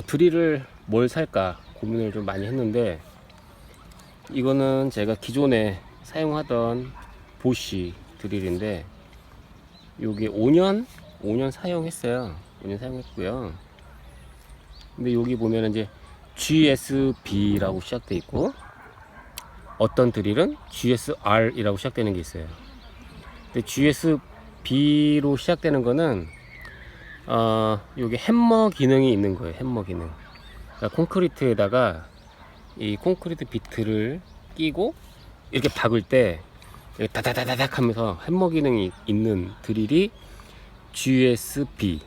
드릴을 뭘 살까 고민을 좀 많이 했는데, 이거는 제가 기존에 사용하던 보쉬 드릴인데, 요게 5년 사용했어요. 5년 사용했고요. 근데 여기 보면 이제 GSB라고 시작돼 있고, 어떤 드릴은 GSR이라고 시작되는 게 있어요. 근데 GSB로 시작되는 거는 요게 햄머 기능이 있는 거예요. 햄머 기능. 그러니까 콘크리트에다가 이 콘크리트 비트를 끼고 이렇게 박을 때 다다다닥 하면서 햄머 기능이 있는 드릴이 GSB고요.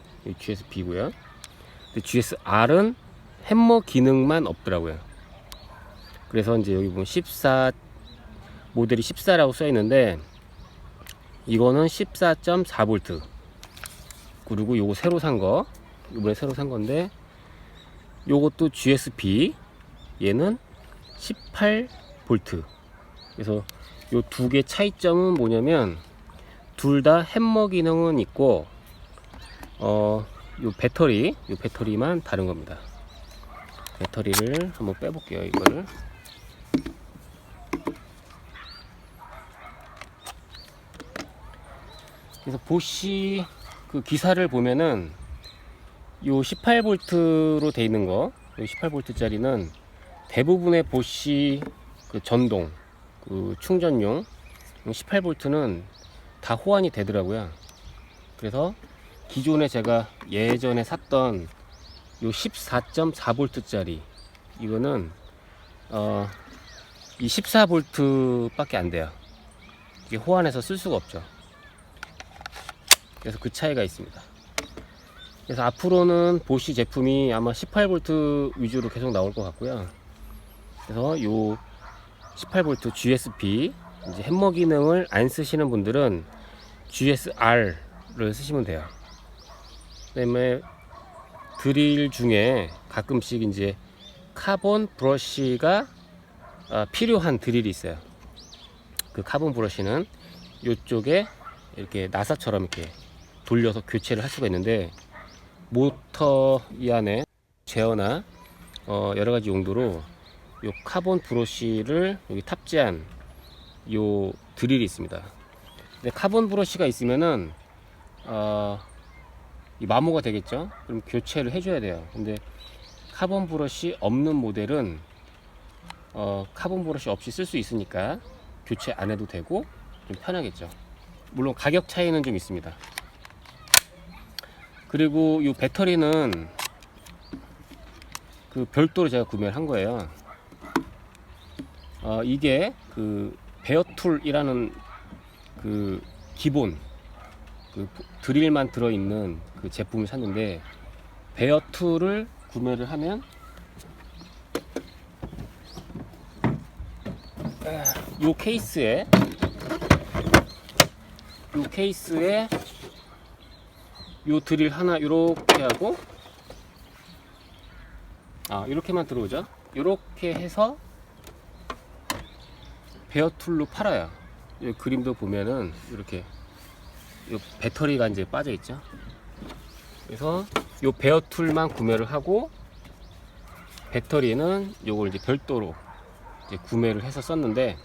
근데 GSR은 햄머 기능만 없더라고요. 그래서 이제 여기 보면 14 모델이 14라고 써 있는데, 이거는 14.4V. 그리고 요거 새로 산 거, 이번에 새로 산 건데, 요것도 GSB, 얘는 18V. 그래서 요 두 개 차이점은 뭐냐면, 둘 다 햄머 기능은 있고, 요 배터리만 다른 겁니다. 배터리를 한번 빼볼게요, 이거를. 그래서 보쉬 그 기사를 보면은 요 18V로 돼 있는 거, 18V 짜리는 대부분의 보쉬 그 전동 그 충전용 18V는 다 호환이 되더라고요. 그래서 기존에 제가 예전에 샀던 요 14.4V 짜리, 이거는 이 14V 밖에 안 돼요. 이게 호환해서 쓸 수가 없죠. 그래서 그 차이가 있습니다. 그래서 앞으로는 보쉬 제품이 아마 18V 위주로 계속 나올 것 같고요. 그래서 요 18V GSB, 이제 햄머 기능을 안 쓰시는 분들은 GSR를 쓰시면 돼요. 그다음에 드릴 중에 가끔씩 이제 카본 브러쉬가 필요한 드릴이 있어요. 그 카본 브러쉬는 이쪽에 이렇게 나사처럼 이렇게 돌려서 교체를 할 수가 있는데, 모터 이 안에 제어나 여러 가지 용도로 요 카본 브러쉬를 여기 탑재한 요 드릴이 있습니다. 근데 카본 브러쉬가 있으면은 이 마모가 되겠죠. 그럼 교체를 해줘야 돼요. 근데 카본 브러쉬 없는 모델은 카본 브러쉬 없이 쓸 수 있으니까 교체 안 해도 되고 좀 편하겠죠. 물론 가격 차이는 좀 있습니다. 그리고 이 배터리는 그 별도로 제가 구매를 한 거예요. 이게 그 베어툴이라는 그 기본 그 드릴만 들어있는 그 제품을 샀는데, 베어툴을 구매를 하면 요 케이스에 요 드릴 하나 이렇게 하고, 이렇게만 들어오죠. 이렇게 해서 베어툴로 팔아요. 이 그림도 보면은 이렇게 요 배터리가 이제 빠져 있죠. 그래서 요 베어툴만 구매를 하고, 배터리는 요걸 이제 별도로 이제 구매를 해서 썼는데,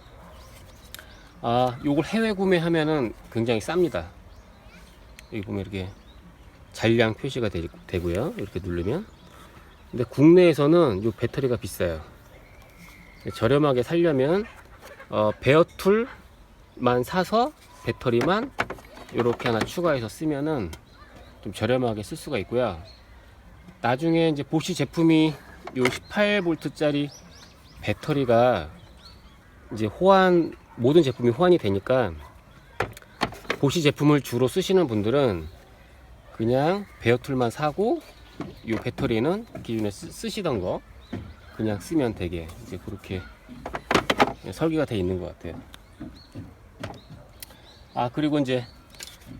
요걸 해외 구매하면은 굉장히 쌉니다. 여기 보면 이렇게 잔량 표시가 되고요. 이렇게 누르면. 근데 국내에서는 요 배터리가 비싸요. 저렴하게 살려면 베어툴만 사서 배터리만 이렇게 하나 추가해서 쓰면은 좀 저렴하게 쓸 수가 있고요. 나중에 이제 보쉬 제품이 요 18V 짜리 배터리가 이제 모든 제품이 호환이 되니까, 보쉬 제품을 주로 쓰시는 분들은 그냥 베어툴만 사고, 요 배터리는 기존에 쓰시던 거 그냥 쓰면 되게 이제 그렇게 설계가 되어 있는 것 같아요. 그리고 이제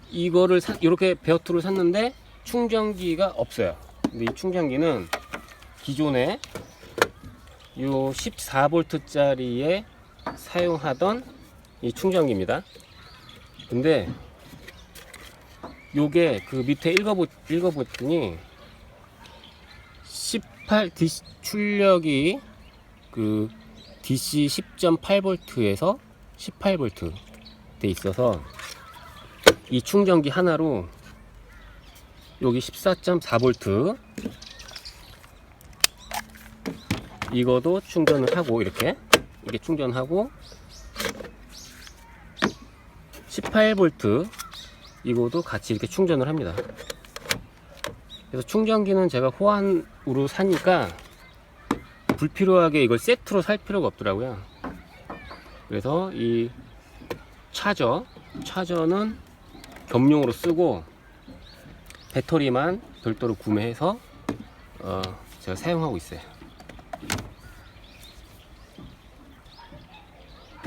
이거를 이렇게 베어툴을 샀는데 충전기가 없어요. 근데 이 충전기는 기존에 요 14V 짜리에 사용하던 이 충전기입니다. 근데 요게 그 밑에 읽어봤더니 출력이 그 DC 10.8V에서 18V 돼 있어서 이 충전기 하나로 여기 14.4V 이거도 충전을 하고 이렇게 충전하고 18V 이거도 같이 이렇게 충전을 합니다. 그래서 충전기는 제가 호환으로 사니까 불필요하게 이걸 세트로 살 필요가 없더라고요. 그래서 이 차저는 겸용으로 쓰고 배터리만 별도로 구매해서 제가 사용하고 있어요.